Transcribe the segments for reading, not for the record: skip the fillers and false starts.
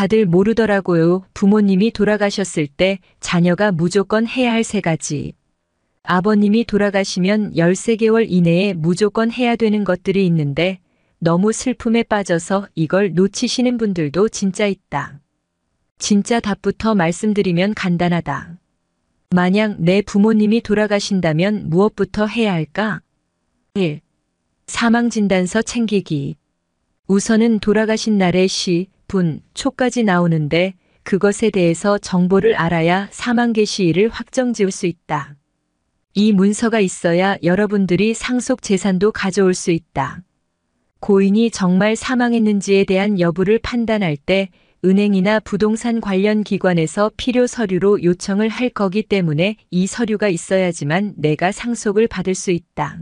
다들 모르더라고요. 부모님이 돌아가셨을 때 자녀가 무조건 해야 할 3가지. 아버님이 돌아가시면 13개월 이내에 무조건 해야 되는 것들이 있는데 너무 슬픔에 빠져서 이걸 놓치시는 분들도 진짜 있다. 진짜 답부터 말씀드리면 간단하다. 만약 내 부모님이 돌아가신다면 무엇부터 해야 할까? 1. 사망진단서 챙기기. 우선은 돌아가신 날의 시, 분, 초까지 나오는데 그것에 대해서 정보를 알아야 사망 개시일을 확정지을 수 있다. 이 문서가 있어야 여러분들이 상속 재산도 가져올 수 있다. 고인이 정말 사망했는지에 대한 여부를 판단할 때 은행이나 부동산 관련 기관에서 필요 서류로 요청을 할 거기 때문에 이 서류가 있어야지만 내가 상속을 받을 수 있다.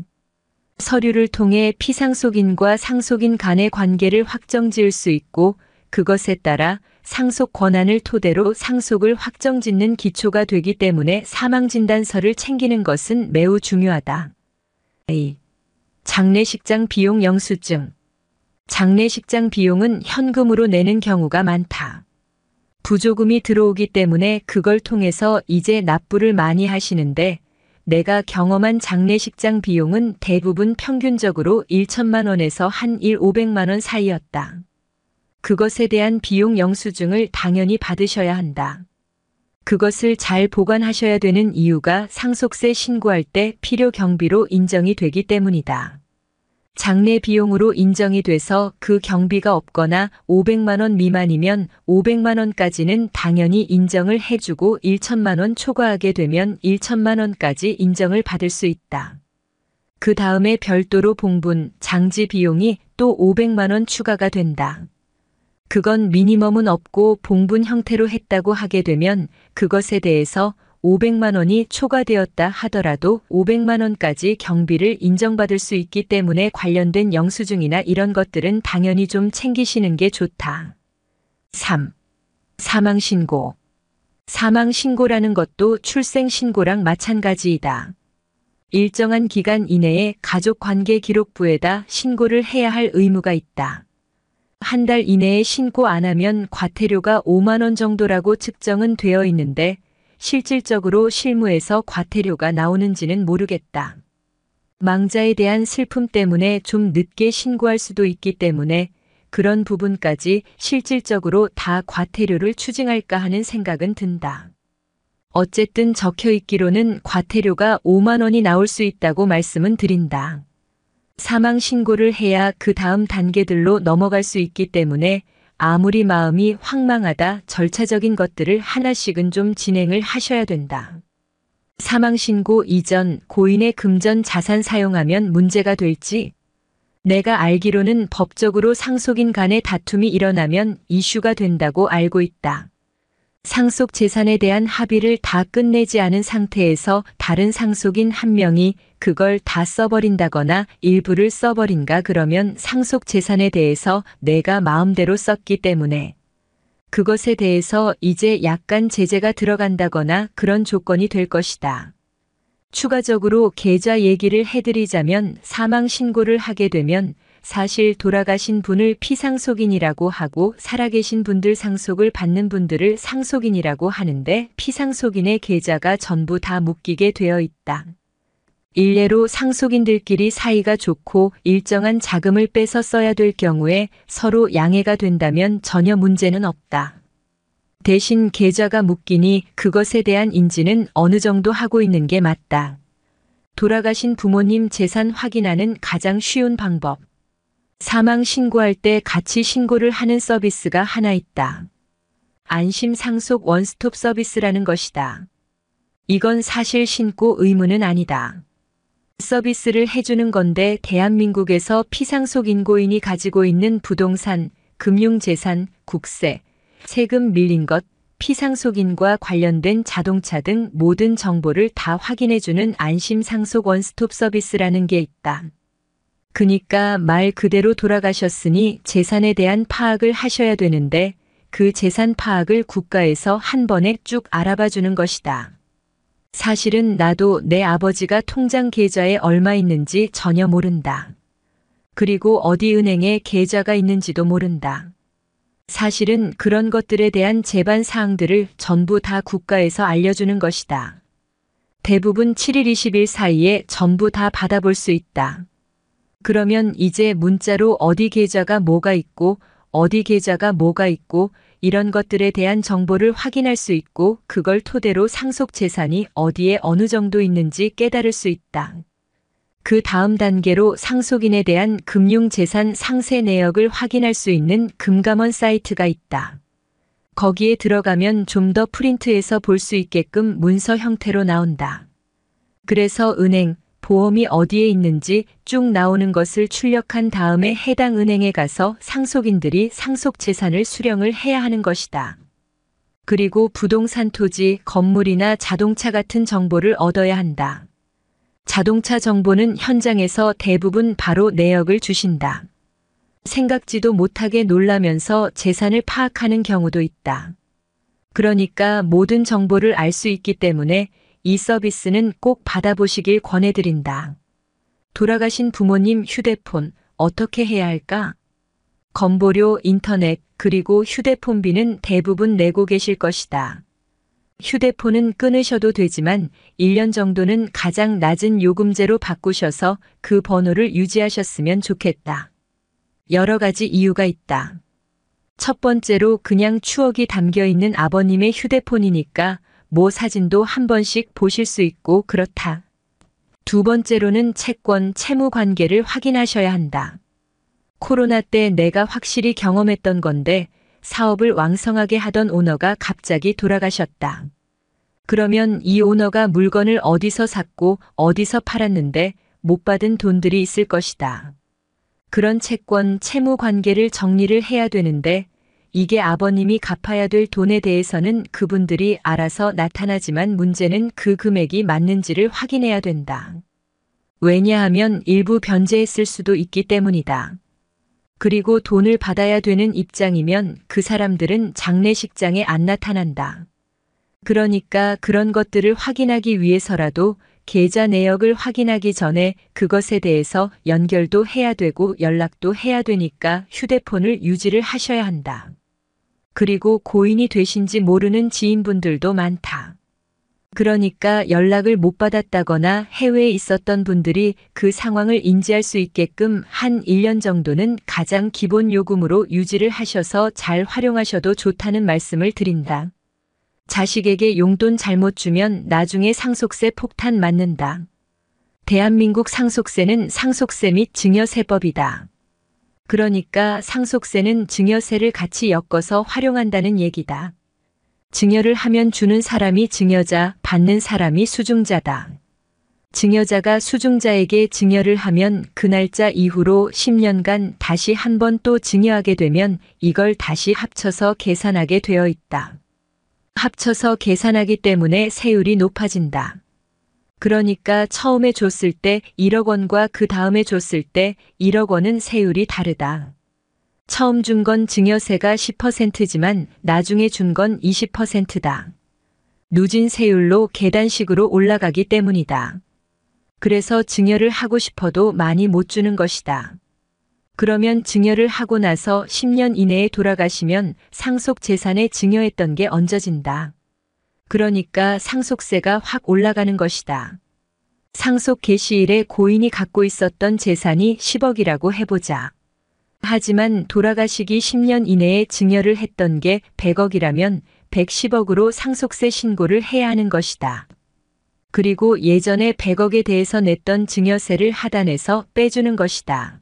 서류를 통해 피상속인과 상속인 간의 관계를 확정지을 수 있고 그것에 따라 상속 권한을 토대로 상속을 확정짓는 기초가 되기 때문에 사망진단서를 챙기는 것은 매우 중요하다. A. 장례식장 비용 영수증. 장례식장 비용은 현금으로 내는 경우가 많다. 부조금이 들어오기 때문에 그걸 통해서 이제 납부를 많이 하시는데 내가 경험한 장례식장 비용은 대부분 평균적으로 1천만 원에서 한 500만 원 사이였다. 그것에 대한 비용 영수증을 당연히 받으셔야 한다. 그것을 잘 보관하셔야 되는 이유가 상속세 신고할 때 필요 경비로 인정이 되기 때문이다. 장례 비용으로 인정이 돼서 그 경비가 없거나 500만 원 미만이면 500만 원까지는 당연히 인정을 해주고 1천만 원 초과하게 되면 1천만 원까지 인정을 받을 수 있다. 그 다음에 별도로 봉분, 장지 비용이 또 500만 원 추가가 된다. 그건 미니멈은 없고 봉분 형태로 했다고 하게 되면 그것에 대해서 500만 원이 초과되었다 하더라도 500만 원까지 경비를 인정받을 수 있기 때문에 관련된 영수증이나 이런 것들은 당연히 좀 챙기시는 게 좋다. 3. 사망신고. 사망신고라는 것도 출생신고랑 마찬가지이다. 일정한 기간 이내에 가족관계기록부에다 신고를 해야 할 의무가 있다. 한 달 이내에 신고 안 하면 과태료가 5만 원 정도라고 측정은 되어 있는데 실질적으로 실무에서 과태료가 나오는지는 모르겠다. 망자에 대한 슬픔 때문에 좀 늦게 신고할 수도 있기 때문에 그런 부분까지 실질적으로 다 과태료를 추징할까 하는 생각은 든다. 어쨌든 적혀 있기로는 과태료가 5만 원이 나올 수 있다고 말씀은 드린다. 사망 신고를 해야 그 다음 단계들로 넘어갈 수 있기 때문에 아무리 마음이 황망하다 절차적인 것들을 하나씩은 좀 진행을 하셔야 된다. 사망신고 이전 고인의 금전 자산 사용하면 문제가 될지 내가 알기로는 법적으로 상속인 간의 다툼이 일어나면 이슈가 된다고 알고 있다. 상속 재산에 대한 합의를 다 끝내지 않은 상태에서 다른 상속인 한 명이 그걸 다 써버린다거나 일부를 써버린가 그러면 상속 재산에 대해서 내가 마음대로 썼기 때문에 그것에 대해서 이제 약간 제재가 들어간다거나 그런 조건이 될 것이다. 추가적으로 계좌 얘기를 해드리자면 사망 신고를 하게 되면 사실 돌아가신 분을 피상속인이라고 하고 살아계신 분들 상속을 받는 분들을 상속인이라고 하는데 피상속인의 계좌가 전부 다 묶이게 되어 있다. 일례로 상속인들끼리 사이가 좋고 일정한 자금을 빼서 써야 될 경우에 서로 양해가 된다면 전혀 문제는 없다. 대신 계좌가 묶이니 그것에 대한 인지는 어느 정도 하고 있는 게 맞다. 돌아가신 부모님 재산 확인하는 가장 쉬운 방법. 사망 신고할 때 같이 신고를 하는 서비스가 하나 있다. 안심 상속 원스톱 서비스라는 것이다. 이건 사실 신고 의무는 아니다. 서비스를 해주는 건데 대한민국에서 피상속 인고인이 가지고 있는 부동산, 금융재산, 국세, 세금 밀린 것, 피상속인과 관련된 자동차 등 모든 정보를 다 확인해주는 안심상속 원스톱 서비스라는 게 있다. 그니까 말 그대로 돌아가셨으니 재산에 대한 파악을 하셔야 되는데 그 재산 파악을 국가에서 한 번에 쭉 알아봐 주는 것이다. 사실은 나도 내 아버지가 통장 계좌에 얼마 있는지 전혀 모른다. 그리고 어디 은행에 계좌가 있는지도 모른다. 사실은 그런 것들에 대한 제반 사항들을 전부 다 국가에서 알려주는 것이다. 대부분 7일 20일 사이에 전부 다 받아볼 수 있다. 그러면 이제 문자로 어디 계좌가 뭐가 있고 어디 계좌가 뭐가 있고 이런 것들에 대한 정보를 확인할 수 있고 그걸 토대로 상속 재산이 어디에 어느 정도 있는지 깨달을 수 있다. 그 다음 단계로 상속인에 대한 금융재산 상세 내역을 확인할 수 있는 금감원 사이트가 있다. 거기에 들어가면 좀 더 프린트해서 볼 수 있게끔 문서 형태로 나온다. 그래서 은행, 보험이 어디에 있는지 쭉 나오는 것을 출력한 다음에 해당 은행에 가서 상속인들이 상속재산을 수령을 해야 하는 것이다. 그리고 부동산 토지, 건물이나 자동차 같은 정보를 얻어야 한다. 자동차 정보는 현장에서 대부분 바로 내역을 주신다. 생각지도 못하게 놀라면서 재산을 파악하는 경우도 있다. 그러니까 모든 정보를 알 수 있기 때문에 이 서비스는 꼭 받아보시길 권해드린다. 돌아가신 부모님 휴대폰 어떻게 해야 할까? 건보료, 인터넷, 그리고 휴대폰비는 대부분 내고 계실 것이다. 휴대폰은 끊으셔도 되지만 1년 정도는 가장 낮은 요금제로 바꾸셔서 그 번호를 유지하셨으면 좋겠다. 여러 가지 이유가 있다. 첫 번째로 그냥 추억이 담겨 있는 아버님의 휴대폰이니까 뭐 사진도 한 번씩 보실 수 있고 그렇다. 두 번째로는 채권, 채무 관계를 확인하셔야 한다. 코로나 때 내가 확실히 경험했던 건데 사업을 왕성하게 하던 오너가 갑자기 돌아가셨다. 그러면 이 오너가 물건을 어디서 샀고 어디서 팔았는데 못 받은 돈들이 있을 것이다. 그런 채권, 채무 관계를 정리를 해야 되는데 이게 아버님이 갚아야 될 돈에 대해서는 그분들이 알아서 나타나지만 문제는 그 금액이 맞는지를 확인해야 된다. 왜냐하면 일부 변제했을 수도 있기 때문이다. 그리고 돈을 받아야 되는 입장이면 그 사람들은 장례식장에 안 나타난다. 그러니까 그런 것들을 확인하기 위해서라도 계좌 내역을 확인하기 전에 그것에 대해서 연결도 해야 되고 연락도 해야 되니까 휴대폰을 유지를 하셔야 한다. 그리고 고인이 되신지 모르는 지인분들도 많다. 그러니까 연락을 못 받았다거나 해외에 있었던 분들이 그 상황을 인지할 수 있게끔 한 1년 정도는 가장 기본 요금으로 유지를 하셔서 잘 활용하셔도 좋다는 말씀을 드린다. 자식에게 용돈 잘못 주면 나중에 상속세 폭탄 맞는다. 대한민국 상속세는 상속세 및 증여세법이다. 그러니까 상속세는 증여세를 같이 엮어서 활용한다는 얘기다. 증여를 하면 주는 사람이 증여자, 받는 사람이 수증자다. 증여자가 수증자에게 증여를 하면 그 날짜 이후로 10년간 다시 한 번 또 증여하게 되면 이걸 다시 합쳐서 계산하게 되어 있다. 합쳐서 계산하기 때문에 세율이 높아진다. 그러니까 처음에 줬을 때 1억 원과 그 다음에 줬을 때 1억 원은 세율이 다르다. 처음 준 건 증여세가 10%지만 나중에 준 건 20%다. 누진 세율로 계단식으로 올라가기 때문이다. 그래서 증여를 하고 싶어도 많이 못 주는 것이다. 그러면 증여를 하고 나서 10년 이내에 돌아가시면 상속 재산에 증여했던 게 얹어진다. 그러니까 상속세가 확 올라가는 것이다. 상속 개시일에 고인이 갖고 있었던 재산이 10억이라고 해보자. 하지만 돌아가시기 10년 이내에 증여를 했던 게 100억이라면 110억으로 상속세 신고를 해야 하는 것이다. 그리고 예전에 100억에 대해서 냈던 증여세를 하단해서 빼주는 것이다.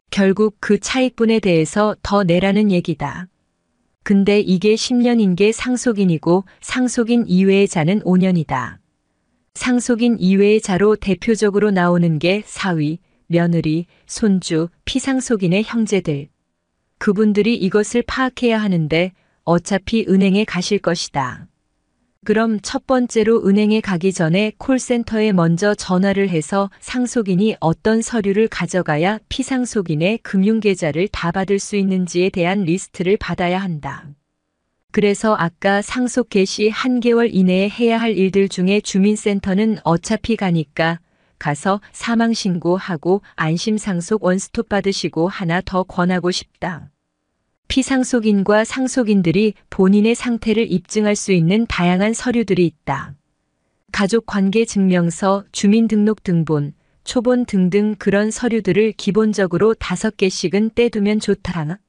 결국 그 차익분에 대해서 더 내라는 얘기다. 근데 이게 10년인 게 상속인이고 상속인 이외의 자는 5년이다. 상속인 이외의 자로 대표적으로 나오는 게 사위, 며느리, 손주, 피상속인의 형제들. 그분들이 이것을 파악해야 하는데 어차피 은행에 가실 것이다. 그럼 첫 번째로 은행에 가기 전에 콜센터에 먼저 전화를 해서 상속인이 어떤 서류를 가져가야 피상속인의 금융계좌를 다 받을 수 있는지에 대한 리스트를 받아야 한다. 그래서 아까 상속 개시 1개월 이내에 해야 할 일들 중에 주민센터는 어차피 가니까 가서 사망신고하고 안심상속 원스톱 받으시고 하나 더 권하고 싶다. 피상속인과 상속인들이 본인의 상태를 입증할 수 있는 다양한 서류들이 있다. 가족관계증명서, 주민등록등본, 초본 등등 그런 서류들을 기본적으로 5개씩은 떼두면 좋다.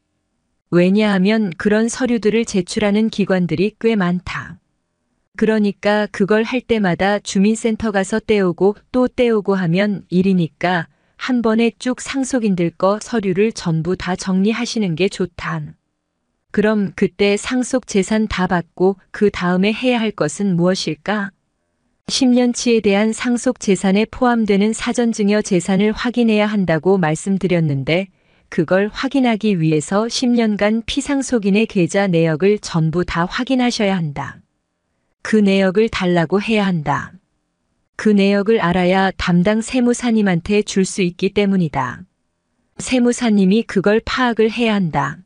왜냐하면 그런 서류들을 제출하는 기관들이 꽤 많다. 그러니까 그걸 할 때마다 주민센터 가서 떼오고 또 떼오고 하면 일이니까 한 번에 쭉 상속인들 거 서류를 전부 다 정리하시는 게 좋다. 그럼 그때 상속 재산 다 받고 그 다음에 해야 할 것은 무엇일까? 10년치에 대한 상속 재산에 포함되는 사전증여 재산을 확인해야 한다고 말씀드렸는데 그걸 확인하기 위해서 10년간 피상속인의 계좌 내역을 전부 다 확인하셔야 한다. 그 내역을 달라고 해야 한다. 그 내역을 알아야 담당 세무사님한테 줄 수 있기 때문이다. 세무사님이 그걸 파악을 해야 한다.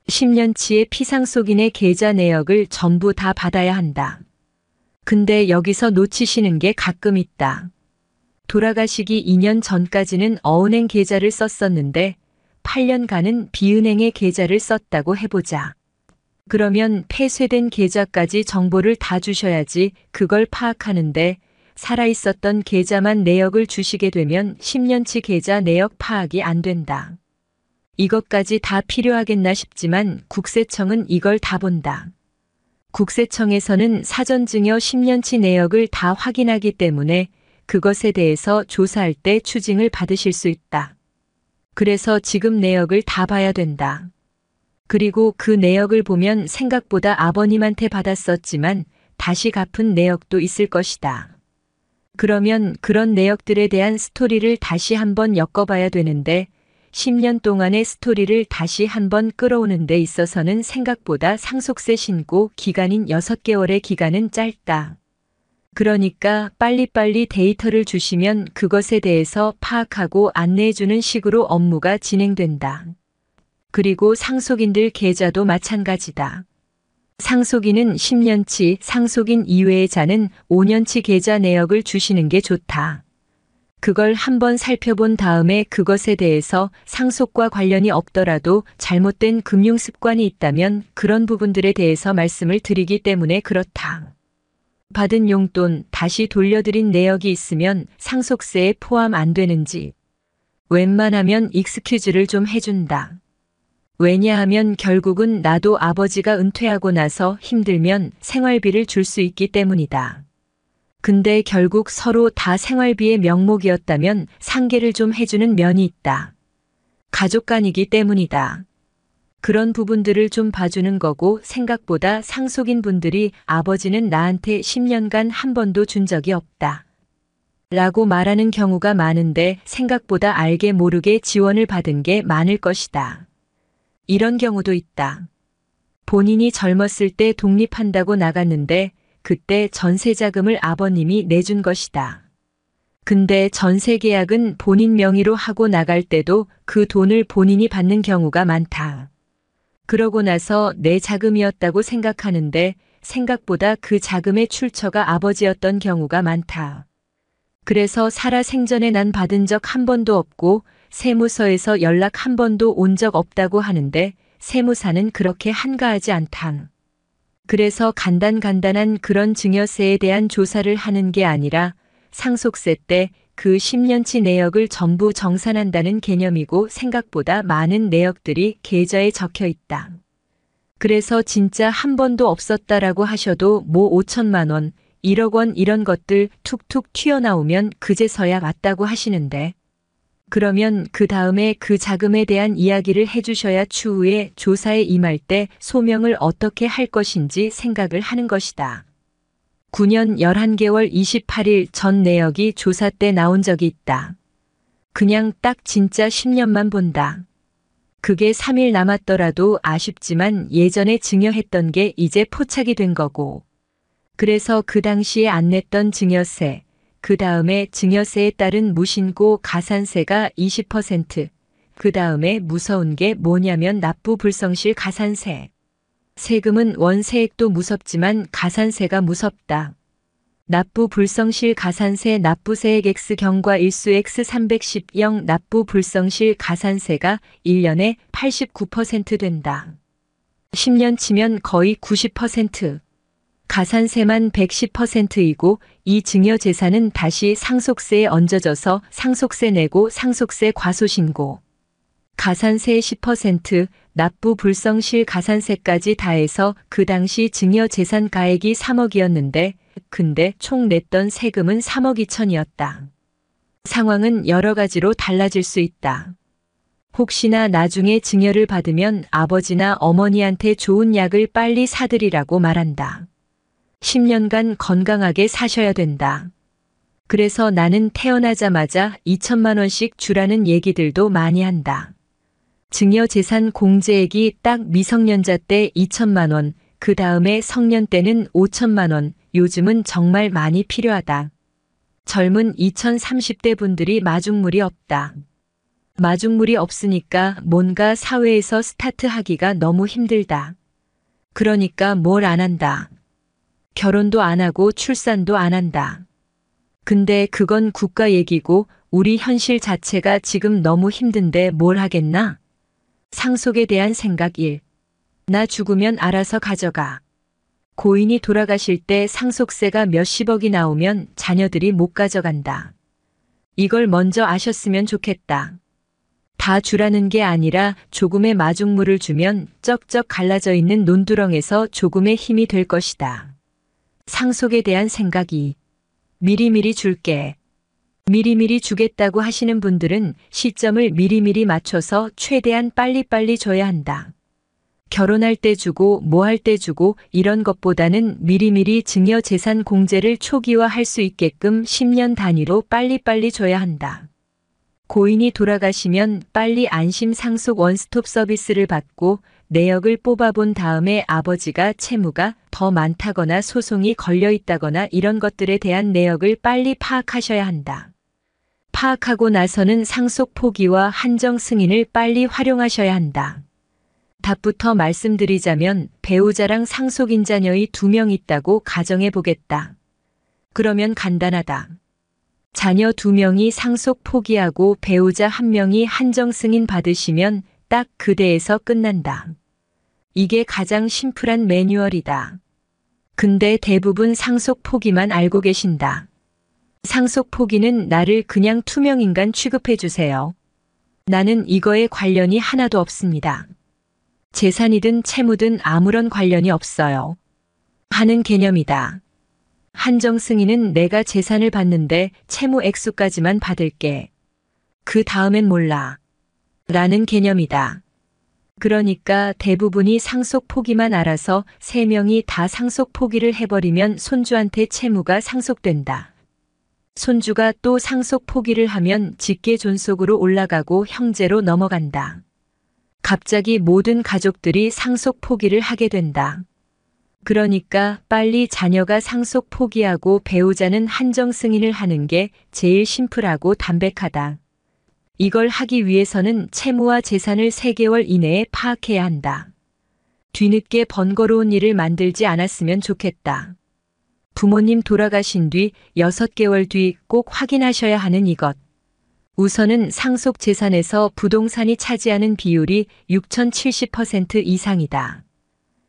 10년치의 피상속인의 계좌 내역을 전부 다 받아야 한다. 근데 여기서 놓치시는 게 가끔 있다. 돌아가시기 2년 전까지는 어은행 계좌를 썼었는데 8년간은 비은행의 계좌를 썼다고 해보자. 그러면 폐쇄된 계좌까지 정보를 다 주셔야지 그걸 파악하는데 살아있었던 계좌만 내역을 주시게 되면 10년치 계좌 내역 파악이 안 된다. 이것까지 다 필요하겠나 싶지만 국세청은 이걸 다 본다. 국세청에서는 사전증여 10년치 내역을 다 확인하기 때문에 그것에 대해서 조사할 때 추징을 받으실 수 있다. 그래서 지금 내역을 다 봐야 된다. 그리고 그 내역을 보면 생각보다 아버님한테 받았었지만 다시 갚은 내역도 있을 것이다. 그러면 그런 내역들에 대한 스토리를 다시 한번 엮어봐야 되는데 10년 동안의 스토리를 다시 한번 끌어오는 데 있어서는 생각보다 상속세 신고 기간인 6개월의 기간은 짧다. 그러니까 빨리빨리 데이터를 주시면 그것에 대해서 파악하고 안내해주는 식으로 업무가 진행된다. 그리고 상속인들 계좌도 마찬가지다. 상속인은 10년치, 상속인 이외의 자는 5년치 계좌 내역을 주시는 게 좋다. 그걸 한번 살펴본 다음에 그것에 대해서 상속과 관련이 없더라도 잘못된 금융 습관이 있다면 그런 부분들에 대해서 말씀을 드리기 때문에 그렇다. 받은 용돈 다시 돌려드린 내역이 있으면 상속세에 포함 안 되는지 웬만하면 익스큐즈를 좀 해준다. 왜냐하면 결국은 나도 아버지가 은퇴하고 나서 힘들면 생활비를 줄 수 있기 때문이다. 근데 결국 서로 다 생활비의 명목이었다면 상계를 좀 해주는 면이 있다. 가족 간이기 때문이다. 그런 부분들을 좀 봐주는 거고 생각보다 상속인 분들이 아버지는 나한테 10년간 한 번도 준 적이 없다. 라고 말하는 경우가 많은데 생각보다 알게 모르게 지원을 받은 게 많을 것이다. 이런 경우도 있다. 본인이 젊었을 때 독립한다고 나갔는데 그때 전세자금을 아버님이 내준 것이다. 근데 전세 계약은 본인 명의로 하고 나갈 때도 그 돈을 본인이 받는 경우가 많다. 그러고 나서 내 자금이었다고 생각하는데 생각보다 그 자금의 출처가 아버지였던 경우가 많다. 그래서 살아 생전에 난 받은 적 한 번도 없고 세무서에서 연락 한 번도 온 적 없다고 하는데 세무사는 그렇게 한가하지 않다. 그래서 간단한 그런 증여세에 대한 조사를 하는 게 아니라 상속세 때 그 10년치 내역을 전부 정산한다는 개념이고 생각보다 많은 내역들이 계좌에 적혀 있다. 그래서 진짜 한 번도 없었다라고 하셔도 뭐 5천만 원, 1억 원 이런 것들 툭툭 튀어나오면 그제서야 맞다고 하시는데 그러면 그 다음에 그 자금에 대한 이야기를 해주셔야 추후에 조사에 임할 때 소명을 어떻게 할 것인지 생각을 하는 것이다. 9년 11개월 28일 전 내역이 조사 때 나온 적이 있다. 그냥 딱 진짜 10년만 본다. 그게 3일 남았더라도 아쉽지만 예전에 증여했던 게 이제 포착이 된 거고. 그래서 그 당시에 안 냈던 증여세, 그 다음에 증여세에 따른 무신고 가산세가 20%, 그 다음에 무서운 게 뭐냐면 납부불성실 가산세. 세금은 원세액도 무섭지만 가산세가 무섭다. 납부 불성실 가산세 납부세액 X 경과 일수 X 310 0 납부 불성실 가산세가 1년에 89% 된다. 10년 치면 거의 90%. 가산세만 110%이고 이 증여재산은 다시 상속세에 얹어져서 상속세 내고 상속세 과소신고. 가산세 10%, 납부 불성실 가산세까지 다해서 그 당시 증여재산 가액이 3억이었는데 근데 총 냈던 세금은 3억 2천이었다. 상황은 여러 가지로 달라질 수 있다. 혹시나 나중에 증여를 받으면 아버지나 어머니한테 좋은 약을 빨리 사드리라고 말한다. 10년간 건강하게 사셔야 된다. 그래서 나는 태어나자마자 2천만 원씩 주라는 얘기들도 많이 한다. 증여재산 공제액이 딱 미성년자 때 2천만 원, 그 다음에 성년 때는 5천만 원, 요즘은 정말 많이 필요하다. 젊은 2030대 분들이 마중물이 없다. 마중물이 없으니까 뭔가 사회에서 스타트하기가 너무 힘들다. 그러니까 뭘 안 한다. 결혼도 안 하고 출산도 안 한다. 근데 그건 국가 얘기고 우리 현실 자체가 지금 너무 힘든데 뭘 하겠나? 상속에 대한 생각 1. 나 죽으면 알아서 가져가. 고인이 돌아가실 때 상속세가 몇십억이 나오면 자녀들이 못 가져간다. 이걸 먼저 아셨으면 좋겠다. 다 주라는 게 아니라 조금의 마중물을 주면 쩍쩍 갈라져 있는 논두렁에서 조금의 힘이 될 것이다. 상속에 대한 생각 2. 미리미리 줄게. 미리미리 주겠다고 하시는 분들은 시점을 미리미리 맞춰서 최대한 빨리빨리 줘야 한다. 결혼할 때 주고 뭐 할 때 주고 이런 것보다는 미리미리 증여재산 공제를 초기화할 수 있게끔 10년 단위로 빨리빨리 줘야 한다. 고인이 돌아가시면 빨리 안심 상속 원스톱 서비스를 받고 내역을 뽑아본 다음에 아버지가 채무가 더 많다거나 소송이 걸려 있다거나 이런 것들에 대한 내역을 빨리 파악하셔야 한다. 파악하고 나서는 상속 포기와 한정 승인을 빨리 활용하셔야 한다. 답부터 말씀드리자면 배우자랑 상속인 자녀의 2명 있다고 가정해 보겠다. 그러면 간단하다. 자녀 2명이 상속 포기하고 배우자 1명이 한정 승인 받으시면 딱 그 대에서 끝난다. 이게 가장 심플한 매뉴얼이다. 근데 대부분 상속 포기만 알고 계신다. 상속 포기는 나를 그냥 투명인간 취급해 주세요. 나는 이거에 관련이 하나도 없습니다. 재산이든 채무든 아무런 관련이 없어요. 하는 개념이다. 한정 승인은 내가 재산을 받는데 채무 액수까지만 받을게. 그 다음엔 몰라. 라는 개념이다. 그러니까 대부분이 상속 포기만 알아서 3명이 다 상속 포기를 해버리면 손주한테 채무가 상속된다. 손주가 또 상속 포기를 하면 직계 존속으로 올라가고 형제로 넘어간다. 갑자기 모든 가족들이 상속 포기를 하게 된다. 그러니까 빨리 자녀가 상속 포기하고 배우자는 한정 승인을 하는 게 제일 심플하고 담백하다. 이걸 하기 위해서는 채무와 재산을 3개월 이내에 파악해야 한다. 뒤늦게 번거로운 일을 만들지 않았으면 좋겠다. 부모님 돌아가신 뒤 6개월 뒤 꼭 확인하셔야 하는 이것. 우선은 상속 재산에서 부동산이 차지하는 비율이 6,070% 이상이다.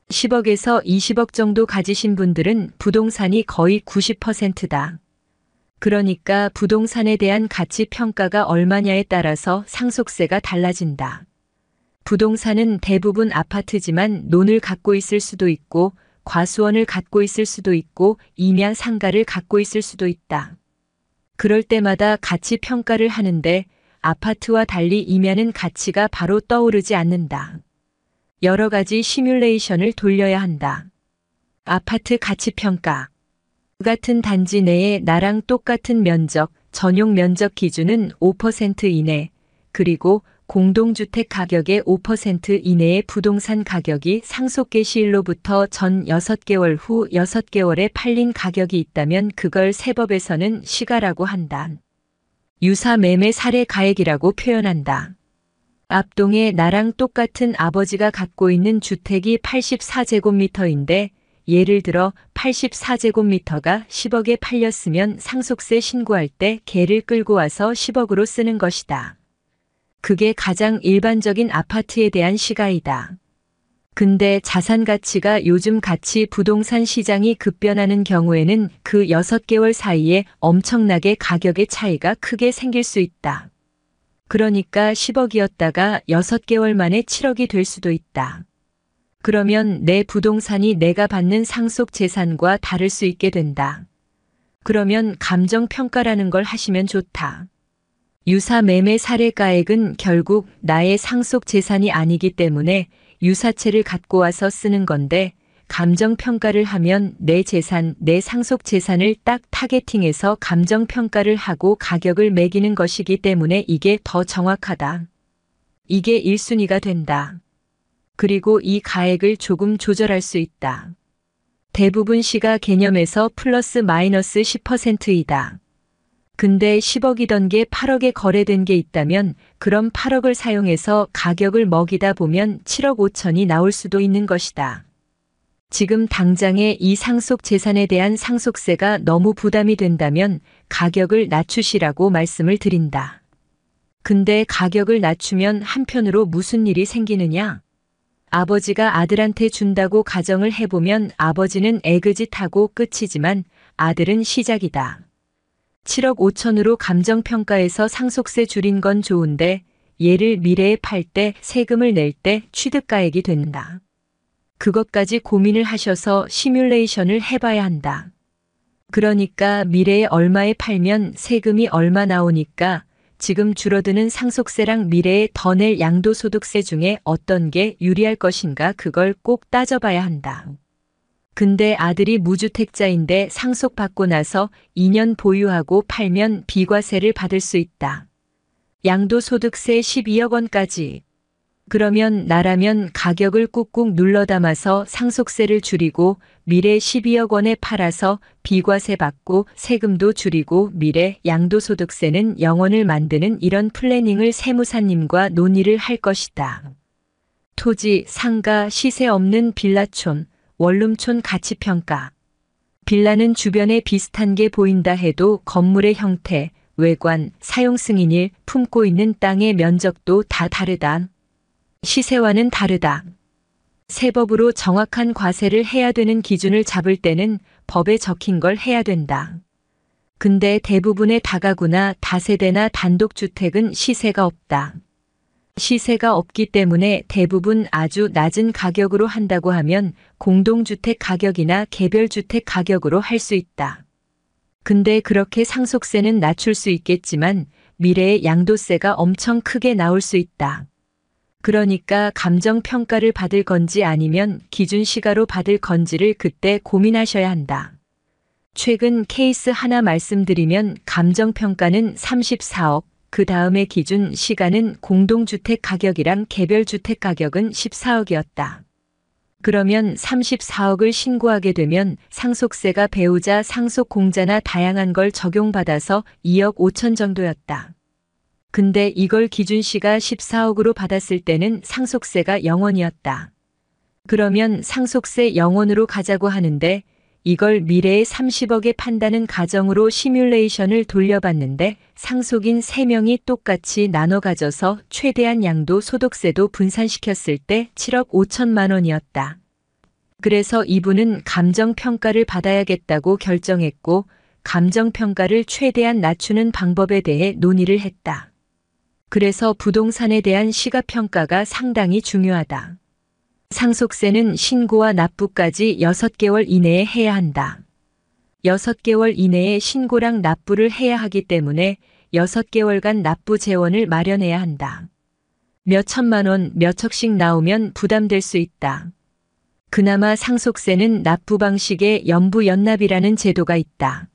10억에서 20억 정도 가지신 분들은 부동산이 거의 90%다. 그러니까 부동산에 대한 가치 평가가 얼마냐에 따라서 상속세가 달라진다. 부동산은 대부분 아파트지만 논을 갖고 있을 수도 있고 과수원을 갖고 있을 수도 있고 임야 상가를 갖고 있을 수도 있다. 그럴 때마다 가치 평가를 하는데 아파트와 달리 임야는 가치가 바로 떠오르지 않는다. 여러 가지 시뮬레이션을 돌려야 한다. 아파트 가치 평가. 같은 단지 내에 나랑 똑같은 면적, 전용 면적 기준은 5% 이내, 그리고 공동주택 가격의 5% 이내의 부동산 가격이 상속 개시일로부터 전 6개월 후 6개월에 팔린 가격이 있다면 그걸 세법에서는 시가라고 한다. 유사 매매 사례 가액이라고 표현한다. 앞동에 나랑 똑같은 아버지가 갖고 있는 주택이 84제곱미터인데 예를 들어 84제곱미터가 10억에 팔렸으면 상속세 신고할 때 걔를 끌고 와서 10억으로 쓰는 것이다. 그게 가장 일반적인 아파트에 대한 시가이다. 근데 자산 가치가 요즘 같이 부동산 시장이 급변하는 경우에는 그 6개월 사이에 엄청나게 가격의 차이가 크게 생길 수 있다. 그러니까 10억이었다가 6개월 만에 7억이 될 수도 있다. 그러면 내 부동산이 내가 받는 상속 재산과 다를 수 있게 된다. 그러면 감정평가라는 걸 하시면 좋다. 유사 매매 사례가액은 결국 나의 상속 재산이 아니기 때문에 유사채를 갖고 와서 쓰는 건데 감정평가를 하면 내 재산, 내 상속 재산을 딱 타겟팅해서 감정평가를 하고 가격을 매기는 것이기 때문에 이게 더 정확하다. 이게 1순위가 된다. 그리고 이 가액을 조금 조절할 수 있다. 대부분 시가 개념에서 플러스 마이너스 10%이다. 근데 10억이던 게 8억에 거래된 게 있다면 그럼 8억을 사용해서 가격을 먹이다 보면 7억 5천이 나올 수도 있는 것이다. 지금 당장에 이 상속 재산에 대한 상속세가 너무 부담이 된다면 가격을 낮추시라고 말씀을 드린다. 근데 가격을 낮추면 한편으로 무슨 일이 생기느냐? 아버지가 아들한테 준다고 가정을 해보면 아버지는 에그짓하고 끝이지만 아들은 시작이다. 7억 5천으로 감정평가에서 상속세 줄인 건 좋은데 얘를 미래에 팔 때 세금을 낼 때 취득가액이 된다. 그것까지 고민을 하셔서 시뮬레이션을 해봐야 한다. 그러니까 미래에 얼마에 팔면 세금이 얼마 나오니까 지금 줄어드는 상속세랑 미래에 더 낼 양도소득세 중에 어떤 게 유리할 것인가 그걸 꼭 따져봐야 한다. 근데 아들이 무주택자인데 상속받고 나서 2년 보유하고 팔면 비과세를 받을 수 있다. 양도소득세 12억 원까지. 그러면 나라면 가격을 꾹꾹 눌러 담아서 상속세를 줄이고 미래 12억 원에 팔아서 비과세 받고 세금도 줄이고 미래 양도소득세는 0원을 만드는 이런 플래닝을 세무사님과 논의를 할 것이다. 토지, 상가, 시세 없는 빌라촌, 원룸촌 가치평가. 빌라는 주변에 비슷한 게 보인다 해도 건물의 형태, 외관, 사용 승인일, 품고 있는 땅의 면적도 다 다르다. 시세와는 다르다. 세법으로 정확한 과세를 해야 되는 기준을 잡을 때는 법에 적힌 걸 해야 된다. 근데 대부분의 다가구나 다세대나 단독주택은 시세가 없다. 시세가 없기 때문에 대부분 아주 낮은 가격으로 한다고 하면 공동주택 가격이나 개별주택 가격으로 할 수 있다. 근데 그렇게 상속세는 낮출 수 있겠지만 미래에 양도세가 엄청 크게 나올 수 있다. 그러니까 감정평가를 받을 건지 아니면 기준시가로 받을 건지를 그때 고민하셔야 한다. 최근 케이스 하나 말씀드리면 감정평가는 34억, 그 다음에 기준 시가는 공동주택 가격이랑 개별주택 가격은 14억이었다. 그러면 34억을 신고하게 되면 상속세가 배우자 상속공자나 다양한 걸 적용받아서 2억 5천 정도였다. 근데 이걸 기준시가 14억으로 받았을 때는 상속세가 0원이었다. 그러면 상속세 0원으로 가자고 하는데 이걸 미래에 30억에 판다는 가정으로 시뮬레이션을 돌려봤는데 상속인 3명이 똑같이 나눠 가져서 최대한 양도 소득세도 분산시켰을 때 7억 5천만 원이었다. 그래서 이분은 감정평가를 받아야겠다고 결정했고 감정평가를 최대한 낮추는 방법에 대해 논의를 했다. 그래서 부동산에 대한 시가평가가 상당히 중요하다. 상속세는 신고와 납부까지 6개월 이내에 해야 한다. 6개월 이내에 신고랑 납부를 해야 하기 때문에 6개월간 납부 재원을 마련해야 한다. 몇 천만 원, 몇 척씩 나오면 부담될 수 있다. 그나마 상속세는 납부 방식에 연부연납이라는 제도가 있다.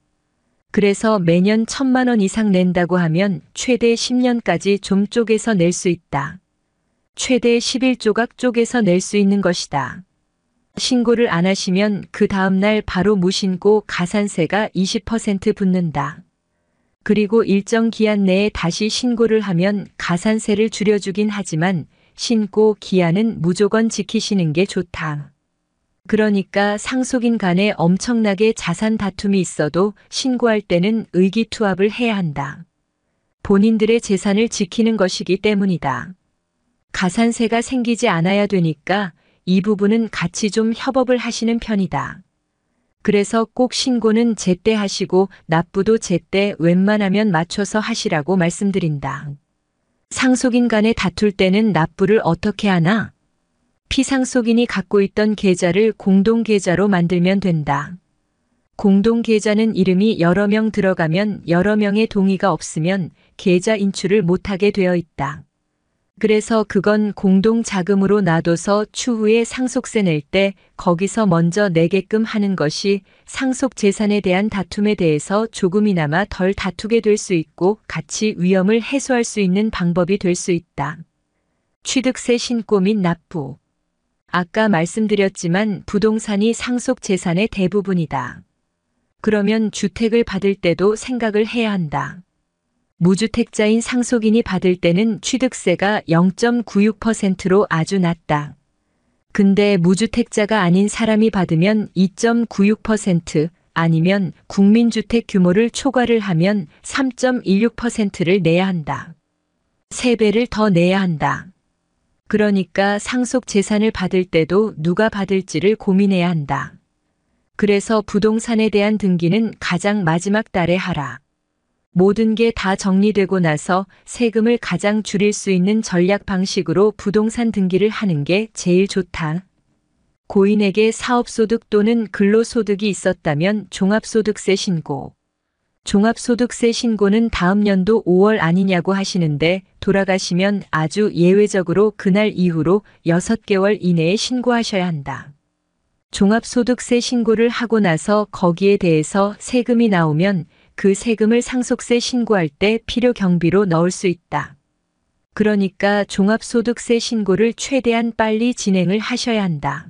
그래서 매년 1,000만 원 이상 낸다고 하면 최대 10년까지 좀 쪼개서 낼 수 있다. 최대 11조각 쪼개서 낼 수 있는 것이다. 신고를 안 하시면 그 다음날 바로 무신고 가산세가 20% 붙는다. 그리고 일정 기한 내에 다시 신고를 하면 가산세를 줄여주긴 하지만 신고 기한은 무조건 지키시는 게 좋다. 그러니까 상속인 간에 엄청나게 자산 다툼이 있어도 신고할 때는 의기투합을 해야 한다. 본인들의 재산을 지키는 것이기 때문이다. 가산세가 생기지 않아야 되니까 이 부분은 같이 좀 협업을 하시는 편이다. 그래서 꼭 신고는 제때 하시고 납부도 제때 웬만하면 맞춰서 하시라고 말씀드린다. 상속인 간에 다툴 때는 납부를 어떻게 하나? 피상속인이 갖고 있던 계좌를 공동계좌로 만들면 된다. 공동계좌는 이름이 여러 명 들어가면 여러 명의 동의가 없으면 계좌 인출을 못하게 되어 있다. 그래서 그건 공동자금으로 놔둬서 추후에 상속세 낼 때 거기서 먼저 내게끔 하는 것이 상속재산에 대한 다툼에 대해서 조금이나마 덜 다투게 될 수 있고 같이 위험을 해소할 수 있는 방법이 될 수 있다. 취득세 신고 및 납부. 아까 말씀드렸지만 부동산이 상속재산의 대부분이다. 그러면 주택을 받을 때도 생각을 해야 한다. 무주택자인 상속인이 받을 때는 취득세가 0.96%로 아주 낮다. 근데 무주택자가 아닌 사람이 받으면 2.96% 아니면 국민주택 규모를 초과를 하면 3.16%를 내야 한다. 3배를 더 내야 한다. 그러니까 상속 재산을 받을 때도 누가 받을지를 고민해야 한다. 그래서 부동산에 대한 등기는 가장 마지막 달에 하라. 모든 게 다 정리되고 나서 세금을 가장 줄일 수 있는 전략 방식으로 부동산 등기를 하는 게 제일 좋다. 고인에게 사업소득 또는 근로소득이 있었다면 종합소득세 신고. 종합소득세 신고는 다음 연도 5월 아니냐고 하시는데 돌아가시면 아주 예외적으로 그날 이후로 6개월 이내에 신고하셔야 한다. 종합소득세 신고를 하고 나서 거기에 대해서 세금이 나오면 그 세금을 상속세 신고할 때 필요 경비로 넣을 수 있다. 그러니까 종합소득세 신고를 최대한 빨리 진행을 하셔야 한다.